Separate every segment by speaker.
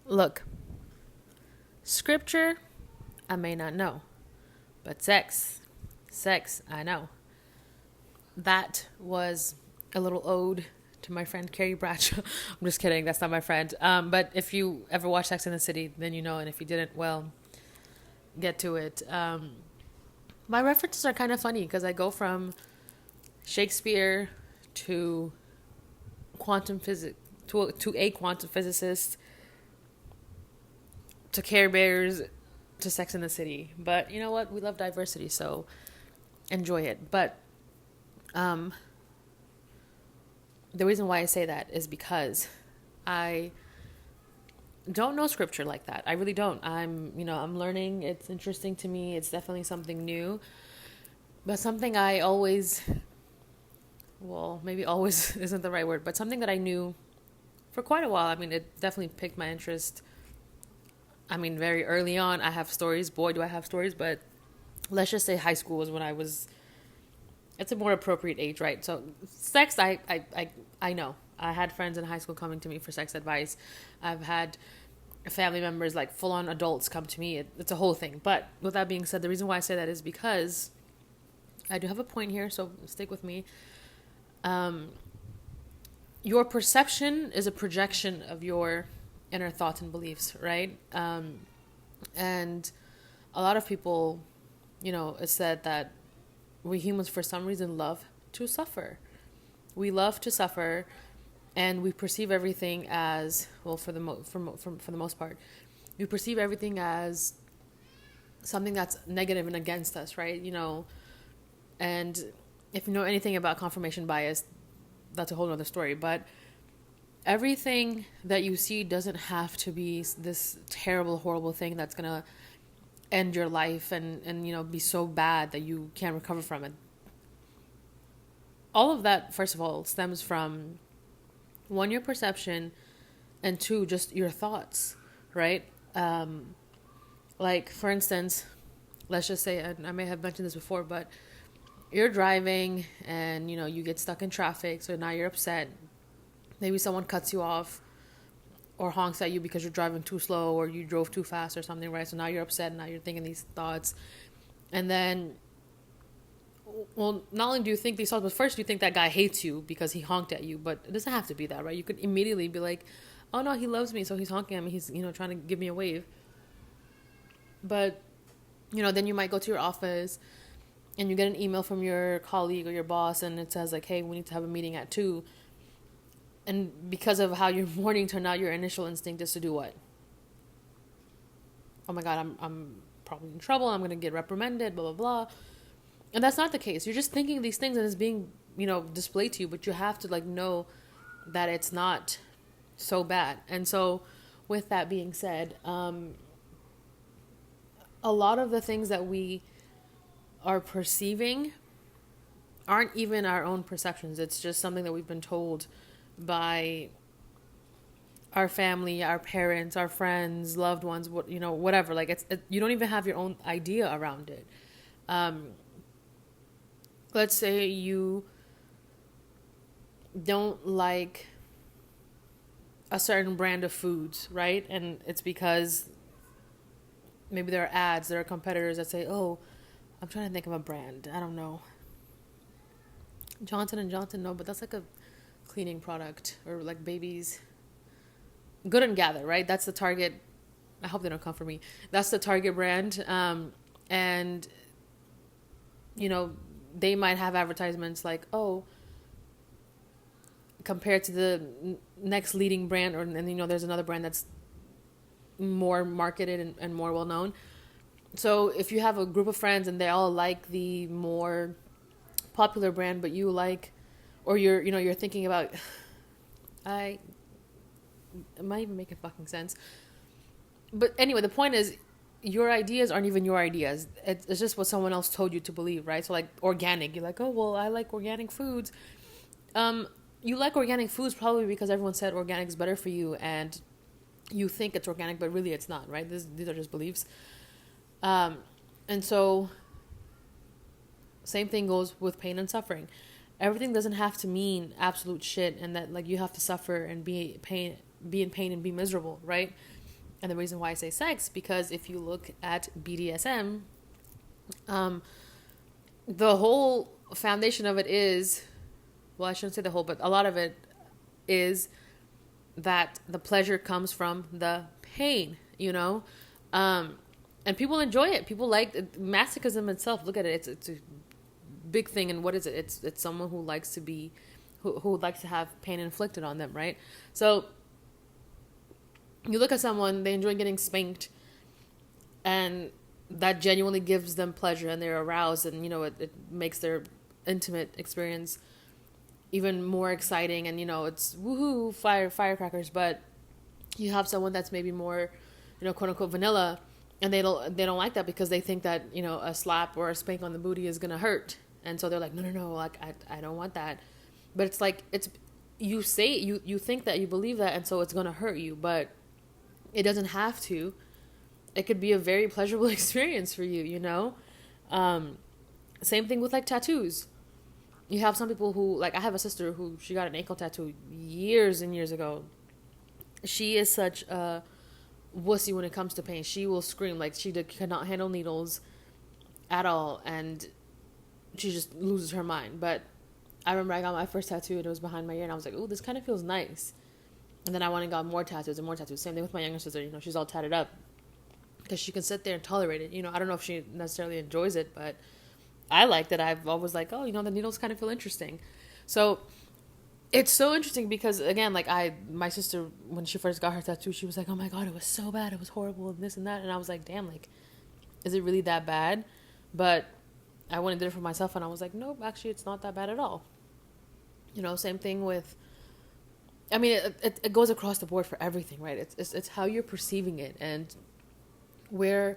Speaker 1: Look, scripture, I may not know, but sex, I know. That was a little ode to my friend Carrie Bradshaw. I'm just kidding, that's not my friend. But if you ever watch Sex in the City, then you know, and if you didn't, well, get to it. My references are kind of funny because I go from Shakespeare to quantum physics to a quantum physicist to Care Bears to Sex in the City. But you know what? We love diversity, so enjoy it. But um, the reason why I say that is because I don't know scripture like that. I really don't. I'm learning. It's interesting to me. It's definitely something new, but something I always, well, maybe always isn't the right word, but something that I knew for quite a while. I mean, it definitely piqued my interest. I mean, very early on, I have stories. Boy, do I have stories, but let's just say high school was when I was, it's a more appropriate age, right? So sex, I know. I had friends in high school coming to me for sex advice. I've had family members, like full on adults, come to me. It's a whole thing. But with that being said, the reason why I say that is because I do have a point here, so stick with me. Your perception is a projection of your inner thoughts and beliefs, right? And a lot of people, it's said that we humans, for some reason, love to suffer. We love to suffer, and we perceive everything as, well, for the most part, we perceive everything as something that's negative and against us, right? And if you know anything about confirmation bias, that's a whole other story. But everything that you see doesn't have to be this terrible, horrible thing that's gonna end your life and be so bad that you can't recover from it. All of that, first of all, stems from one, your perception, and two, just your thoughts, right? Like, for instance, let's just say, and I may have mentioned this before, but you're driving and you get stuck in traffic, so now you're upset. Maybe someone cuts you off or honks at you because you're driving too slow or you drove too fast or something, right? So now you're upset and now you're thinking these thoughts. And then, well, not only do you think these thoughts, but first you think that guy hates you because he honked at you. But it doesn't have to be that, right? You could immediately be like, oh no, he loves me, so he's honking at me. He's, trying to give me a wave. But, then you might go to your office and you get an email from your colleague or your boss and it says like, hey, we need to have a meeting at 2. And because of how your morning turned out, your initial instinct is to do what? Oh my God, I'm probably in trouble. I'm going to get reprimanded, blah, blah, blah. And that's not the case. You're just thinking these things and it's being, displayed to you. But you have to know that it's not so bad. And so with that being said, a lot of the things that we are perceiving aren't even our own perceptions. It's just something that we've been told by our family, our parents, our friends, loved ones, whatever. Like you don't even have your own idea around it. Let's say you don't like a certain brand of foods, right? And it's because maybe there are ads, there are competitors that say, oh, I'm trying to think of a brand. I don't know. Johnson & Johnson, no, but that's like a cleaning product, or like babies. Good and Gather, right? That's the Target. I hope they don't come for me. That's the Target brand. And, they might have advertisements like, oh, compared to the next leading brand, or and there's another brand that's more marketed and more well known. So if you have a group of friends and they all like the more popular brand, but you like, or you're thinking about, it might even make fucking sense. But anyway, the point is, your ideas aren't even your ideas. It's just what someone else told you to believe, right? So like organic, you're like, oh, well, I like organic foods. You like organic foods probably because everyone said organic is better for you and you think it's organic, but really it's not, right? These are just beliefs. And so same thing goes with pain and suffering. Everything doesn't have to mean absolute shit and that like you have to suffer and be in pain and be miserable, right? And the reason why I say sex, because if you look at BDSM, um, the whole foundation of it is, well, I shouldn't say the whole, but a lot of it is that the pleasure comes from the pain, you know? And people enjoy it. People like masochism itself. Look at it. It's a big thing. And what is it? It's someone who likes to be, who likes to have pain inflicted on them, right? So you look at someone, they enjoy getting spanked, and that genuinely gives them pleasure, and they're aroused, and it makes their intimate experience even more exciting, and it's woohoo, firecrackers. But you have someone that's maybe more, quote unquote vanilla, and they don't like that because they think that a slap or a spank on the booty is gonna hurt, and so they're like, no, like I don't want that. But it's like, you say, you think that, you believe that, and so it's gonna hurt you, but it doesn't have to. It could be a very pleasurable experience for you, Same thing with like tattoos. You have some people who, like, I have a sister who, she got an ankle tattoo years and years ago. She is such a wussy when it comes to pain. She will scream, like she cannot handle needles at all, and she just loses her mind. But I remember I got my first tattoo, and it was behind my ear, and I was like, "Ooh, this kind of feels nice." And then I went and got more tattoos and more tattoos. Same thing with my younger sister. She's all tatted up because she can sit there and tolerate it. I don't know if she necessarily enjoys it, but I like that. I've always like, oh, the needles kind of feel interesting. So it's so interesting because, again, like my sister, when she first got her tattoo, she was like, oh my God, it was so bad. It was horrible and this and that. And I was like, damn, like, is it really that bad? But I went and did it for myself, and I was like, nope, actually, it's not that bad at all. Same thing with, I mean, it goes across the board for everything, right? It's how you're perceiving it, and we're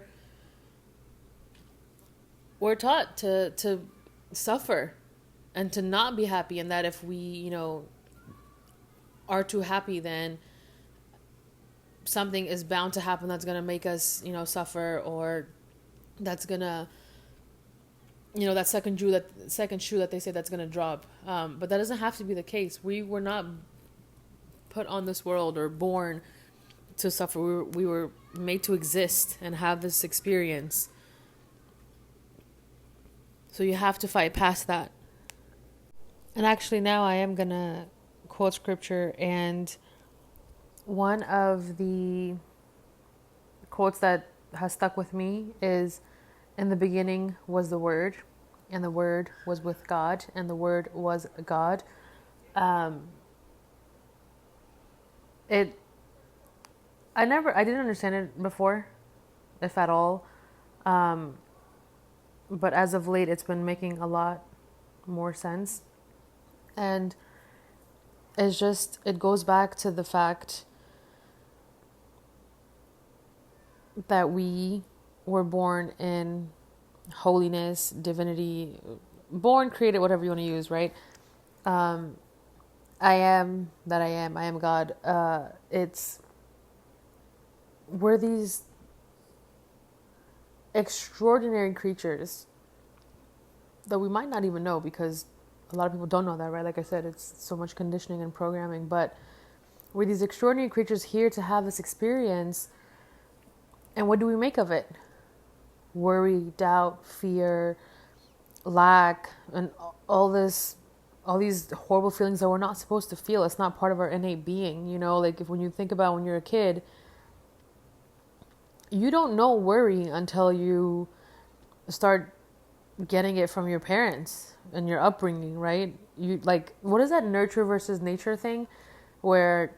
Speaker 1: taught to suffer and to not be happy, and that if we, are too happy, then something is bound to happen that's going to make us, suffer, or that's going to, that second shoe that they say that's going to drop. But that doesn't have to be the case. We were not put on this world or born to suffer. We were made to exist and have this experience. So you have to fight past that. And actually now I am going to quote scripture, and one of the quotes that has stuck with me is, in the beginning was the Word, and the Word was with God, and the Word was God. I didn't understand it before, if at all. But as of late, it's been making a lot more sense. And it goes back to the fact that we were born in holiness, divinity, born, created, whatever you want to use, right? I am that I am God. We're these extraordinary creatures that we might not even know, because a lot of people don't know that, right? Like I said, it's so much conditioning and programming, but we're these extraordinary creatures here to have this experience. And what do we make of it? Worry, doubt, fear, lack, and all these horrible feelings that we're not supposed to feel. It's not part of our innate being, like when you think about when you're a kid, you don't know worry until you start getting it from your parents and your upbringing, right? You like, what is that nurture versus nature thing, where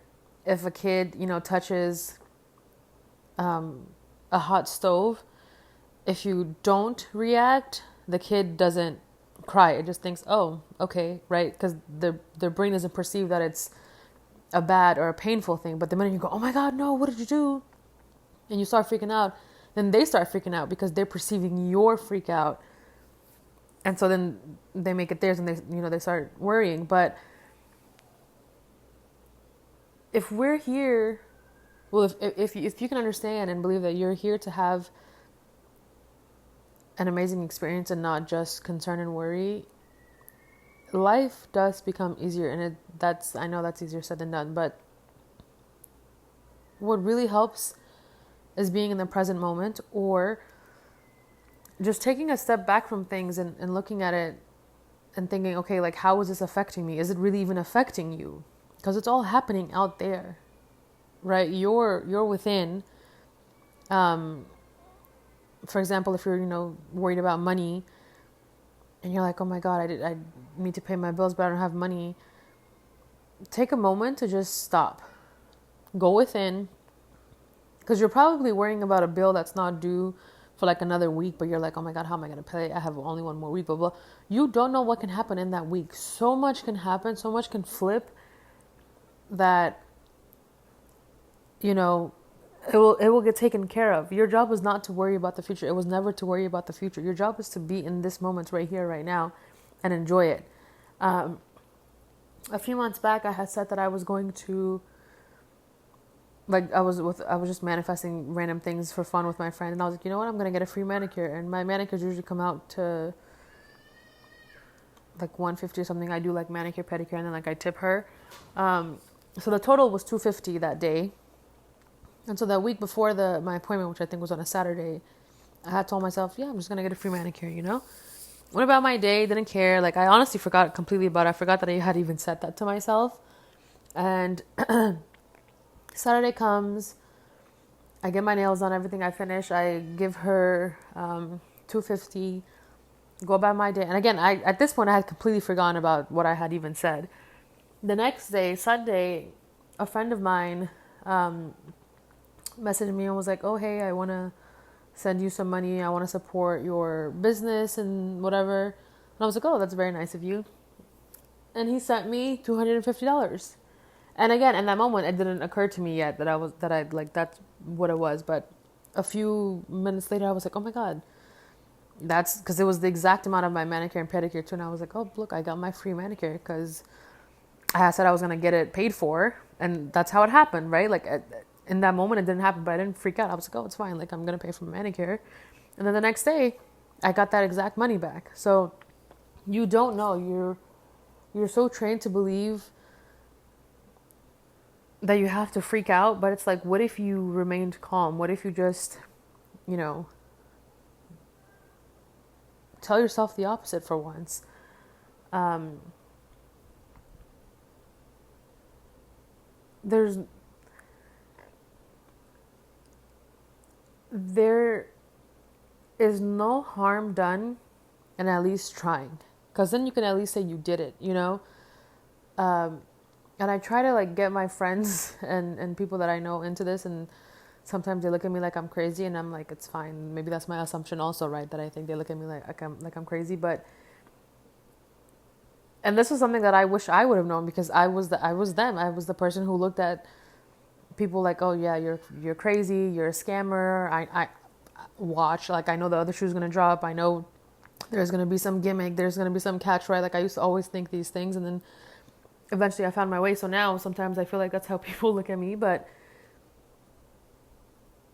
Speaker 1: if a kid, touches a hot stove, if you don't react, the kid doesn't cry. It just thinks, oh, okay, right? Because their brain doesn't perceive that it's a bad or a painful thing. But the minute you go, oh my God, no, what did you do? And you start freaking out, then they start freaking out because they're perceiving your freak out. And so then they make it theirs, and they start worrying. But if we're here, well, if you can understand and believe that you're here to have an amazing experience and not just concern and worry, life does become easier. And I know that's easier said than done, but what really helps is being in the present moment, or just taking a step back from things and looking at it and thinking, okay, like, how is this affecting me? Is it really even affecting you? Because it's all happening out there, right? You're within. For example, if you're, worried about money and you're like, oh my God, I need to pay my bills, but I don't have money. Take a moment to just stop. Go within. Because you're probably worrying about a bill that's not due for like another week, but you're like, oh my God, how am I going to pay? I have only one more week, blah, blah. You don't know what can happen in that week. So much can happen. So much can flip that, it will get taken care of. Your job is not to worry about the future. It was never to worry about the future. Your job is to be in this moment right here, right now, and enjoy it. A few months back, I had said that I was going to, I was just manifesting random things for fun with my friend, and I was like, you know what, I'm gonna get a free manicure, and my manicures usually come out to like $150 or something. I do like manicure, pedicure, and then I tip her. So the total was $250 that day. And so that week before my appointment, which I think was on a Saturday, I had told myself, yeah, I'm just gonna get a free manicure, Went about my day, didn't care. I honestly forgot completely about it. I forgot that I had even said that to myself. And Saturday comes, I get my nails done, everything I finish. I give her $250, go about my day. And again, at this point, I had completely forgotten about what I had even said. The next day, Sunday, a friend of mine messaged me and was like, oh, hey, I want to send you some money. I want to support your business and whatever. And I was like, oh, that's very nice of you. And he sent me $250. And again, in that moment, it didn't occur to me yet that's what it was. But a few minutes later, I was like, oh my God, that's because it was the exact amount of my manicure and pedicure too. And I was like, oh, look, I got my free manicure because I said I was going to get it paid for. And that's how it happened, right? In that moment, it didn't happen, but I didn't freak out. I was like, oh, it's fine. I'm going to pay for my manicure. And then the next day, I got that exact money back. So you don't know. You're so trained to believe that you have to freak out, but it's like, what if you remained calm? What if you just, tell yourself the opposite for once? There is no harm done in at least trying, because then you can at least say you did it, and I try to get my friends and people that I know into this, and sometimes they look at me like I'm crazy, and I'm like, it's fine. Maybe that's my assumption also, right? That I think they look at me like I'm crazy, and this was something that I wish I would have known, because I was them. I was the person who looked at people like, oh yeah, you're crazy, you're a scammer. I watch, I know the other shoe's gonna drop. I know there's gonna be some gimmick. There's gonna be some catch, right? I used to always think these things, and then eventually I found my way. So now sometimes I feel like that's how people look at me, but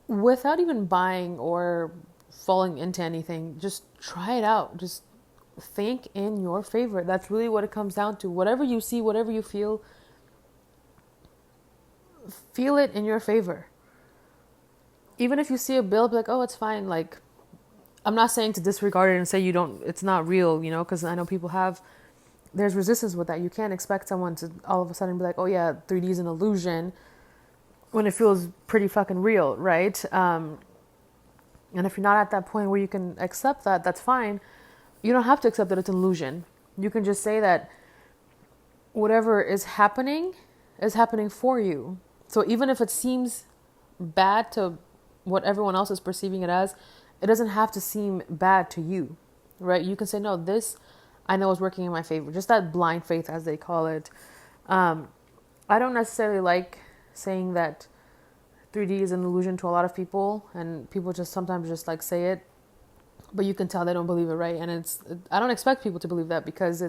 Speaker 1: without even buying or falling into anything, just try it out. Just think in your favor. That's really what it comes down to. Whatever you see, whatever you feel it in your favor. Even if you see a bill, be like, oh, it's fine. I'm not saying to disregard it and say it's not real, because I know people there's resistance with that. You can't expect someone to all of a sudden be like, oh yeah, 3D is an illusion, when it feels pretty fucking real, right? And if you're not at that point where you can accept that, that's fine. You don't have to accept that it's an illusion. You can just say that whatever is happening for you. So even if it seems bad to what everyone else is perceiving it as, it doesn't have to seem bad to you, right? You can say, no, this I know is working in my favor. Just that blind faith, as they call it. I don't necessarily like saying that 3D is an illusion to a lot of people, and people just sometimes just say it, but you can tell they don't believe it, right? And I don't expect people to believe that, because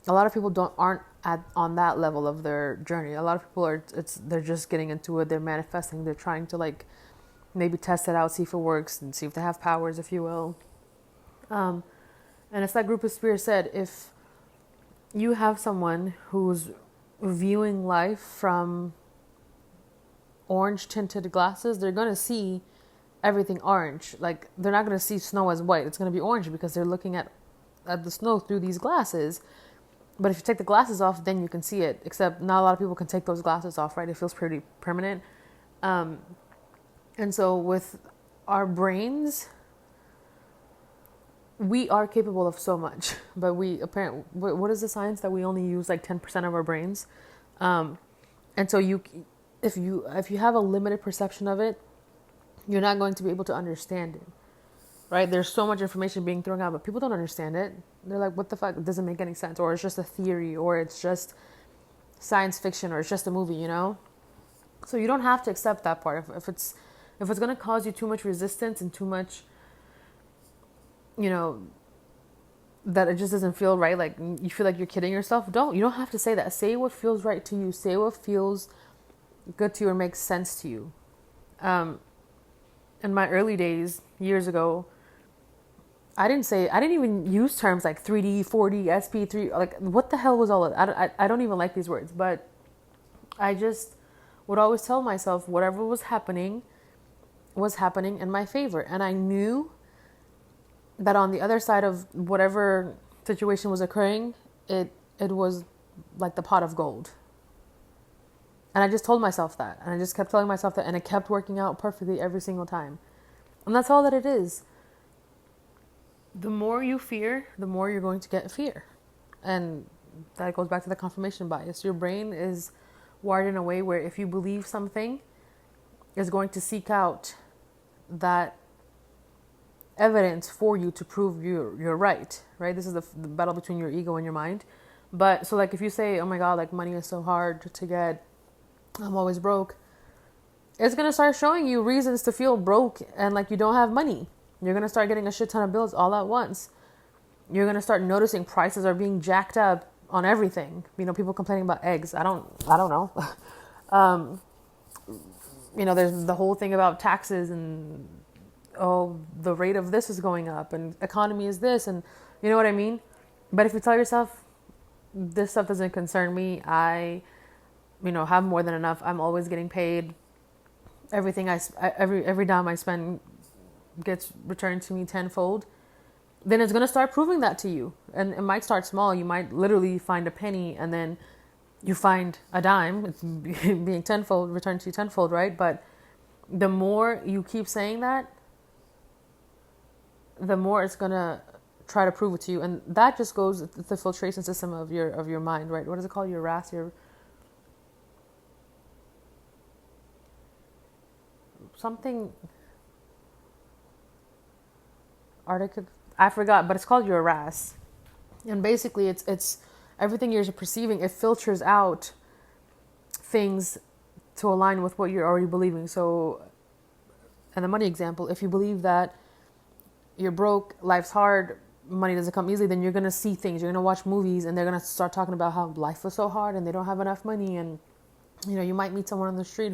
Speaker 1: a lot of people aren't on that level of their journey. A lot of people they're just getting into it. They're manifesting. They're trying to maybe test it out, see if it works, and see if they have powers, if you will. And it's like Group of Spirit said, if you have someone who's viewing life from orange tinted glasses, they're going to see everything orange. Like, they're not going to see snow as white. It's going to be orange because they're looking at the snow through these glasses. But if you take the glasses off, then you can see it. Except not a lot of people can take those glasses off, right? It feels pretty permanent. And so with our brains, we are capable of so much, but what is the science that we only use like 10% of our brains? And so if you have a limited perception of it, you're not going to be able to understand it, right? There's so much information being thrown out, but people don't understand it. They're like, what the fuck? It doesn't make any sense. Or it's just a theory, or it's just science fiction, or it's just a movie, you know? So you don't have to accept that part. If it's going to cause you too much resistance and too much, you know, that it just doesn't feel right, like you feel like you're kidding yourself, you don't have to say that. Say what feels right to you. Say what feels good to you or makes sense to you. In my early days, years ago, I didn't even use terms like 3D, 4D, SP3. Like, what the hell was all of that? I don't even like these words, but I just would always tell myself whatever was happening in my favor. And I knew that on the other side of whatever situation was occurring, it was like the pot of gold. And I just told myself that. And I just kept telling myself that. And it kept working out perfectly every single time. And that's all that it is. The more you fear, the more you're going to get fear. And that goes back to the confirmation bias. Your brain is wired in a way where if you believe something, it's going to seek out that evidence for you to prove you're right. This is the battle between your ego and your mind. But so like if you say, oh my God, like money is so hard to get, I'm always broke, it's going to start showing you reasons to feel broke and like you don't have money. You're going to start getting a shit ton of bills all at once. You're going to start noticing prices are being jacked up on everything. You know, people complaining about eggs. I don't know. You know, there's the whole thing about taxes and, oh, the rate of this is going up and economy is this, and you know what I mean? But if you tell yourself, this stuff doesn't concern me, I have more than enough, I'm always getting paid, everything every dime I spend gets returned to me tenfold, then it's going to start proving that to you. And it might start small. You might literally find a penny and then you find a dime. It's being tenfold, returned to you tenfold, right? But the more you keep saying that, the more it's going to try to prove it to you. And that just goes with the filtration system of your mind, right? What is it called? Your RAS, your something Arctic, I forgot, but it's called your RAS. And basically it's everything you're perceiving, it filters out things to align with what you're already believing. So in the money example, if you believe that you're broke, life's hard, money doesn't come easily, then you're going to see things, you're going to watch movies, and they're going to start talking about how life was so hard and they don't have enough money. And you know, you might meet someone on the street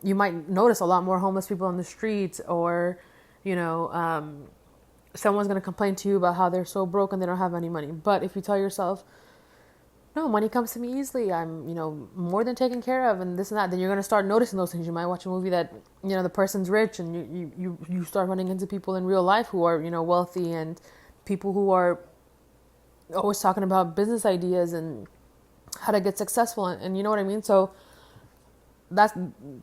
Speaker 1: you might notice a lot more homeless people on the street, or someone's going to complain to you about how they're so broke and they don't have any money. But if you tell yourself, no, money comes to me easily, I'm, more than taken care of, and this and that, then you're going to start noticing those things. You might watch a movie that, the person's rich, and you start running into people in real life who are, wealthy, and people who are always talking about business ideas and how to get successful, and you know what I mean? So that's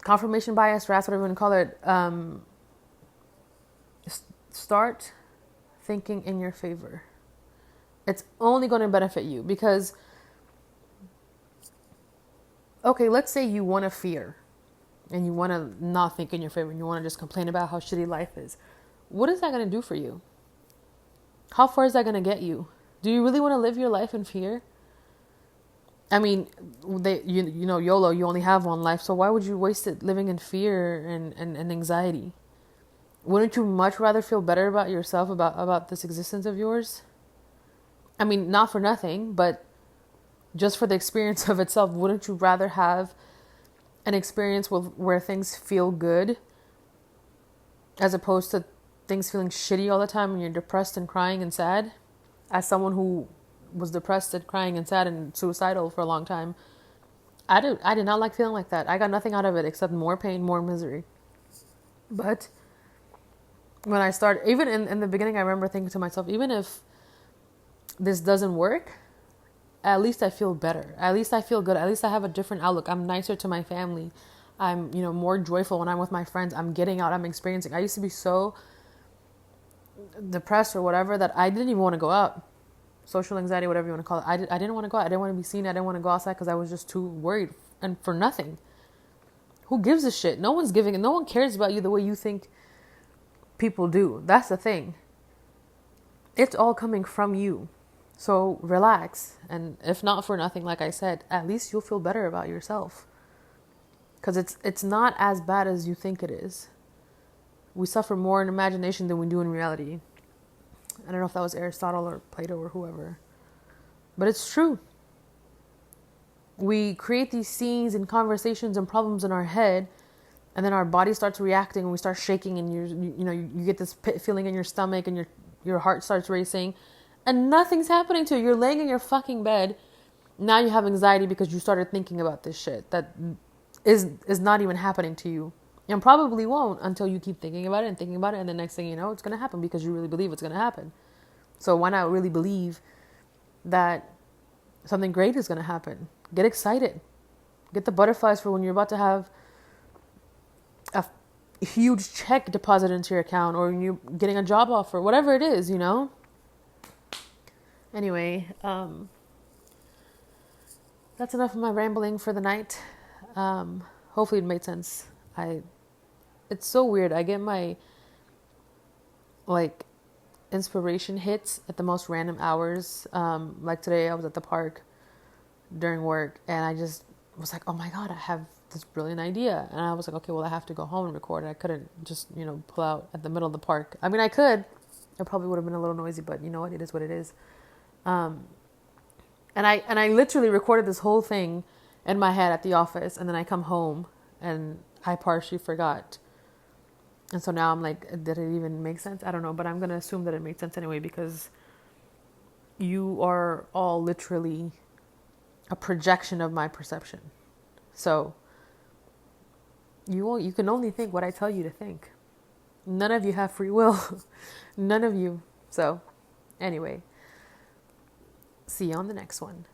Speaker 1: confirmation bias, RAS, whatever you want to call it. Start thinking in your favor. It's only going to benefit you, because, okay, let's say you want to fear and you want to not think in your favor and you want to just complain about how shitty life is. What is that going to do for you? How far is that going to get you? Do you really want to live your life in fear? I mean, YOLO, you only have one life, so why would you waste it living in fear and anxiety? Wouldn't you much rather feel better about yourself, about this existence of yours? I mean, not for nothing, but just for the experience of itself, wouldn't you rather have an experience where things feel good, as opposed to things feeling shitty all the time and you're depressed and crying and sad? As someone who was depressed and crying and sad and suicidal for a long time, I did not like feeling like that. I got nothing out of it except more pain, more misery. But when I started, even in the beginning, I remember thinking to myself, even if this doesn't work, at least I feel better. At least I feel good. At least I have a different outlook. I'm nicer to my family. I'm, more joyful when I'm with my friends. I'm getting out. I'm experiencing. I used to be so depressed or whatever that I didn't even want to go out. Social anxiety, whatever you want to call it. I didn't want to go out. I didn't want to be seen. I didn't want to go outside because I was just too worried and for nothing. Who gives a shit? No one's giving. No one cares about you the way you think people do. That's the thing. It's all coming from you. So relax. And if not for nothing, like I said, at least you'll feel better about yourself. Because it's not as bad as you think it is. We suffer more in imagination than we do in reality. I don't know if that was Aristotle or Plato or whoever. But it's true. We create these scenes and conversations and problems in our head, and then our body starts reacting and we start shaking, and you get this pit feeling in your stomach, and your heart starts racing, and nothing's happening to you. You're laying in your fucking bed. Now you have anxiety because you started thinking about this shit that is not even happening to you. And probably won't until you keep thinking about it and thinking about it. And the next thing you know, it's going to happen because you really believe it's going to happen. So why not really believe that something great is going to happen? Get excited. Get the butterflies for when you're about to have a huge check deposited into your account, or you're getting a job offer, whatever it is, Anyway, that's enough of my rambling for the night. Hopefully it made sense. It's so weird. I get my inspiration hits at the most random hours. Like today I was at the park during work and I just was like, oh my God, I have this brilliant idea. And I was like, okay, well I have to go home and record. I couldn't just, pull out at the middle of the park. I mean, I could. It probably would have been a little noisy, but you know what? It is what it is. And I literally recorded this whole thing in my head at the office, and then I come home and I partially forgot. And so now I'm like, did it even make sense? I don't know, but I'm going to assume that it made sense anyway, because you are all literally a projection of my perception. So you can only think what I tell you to think. None of you have free will. None of you. So anyway, see you on the next one.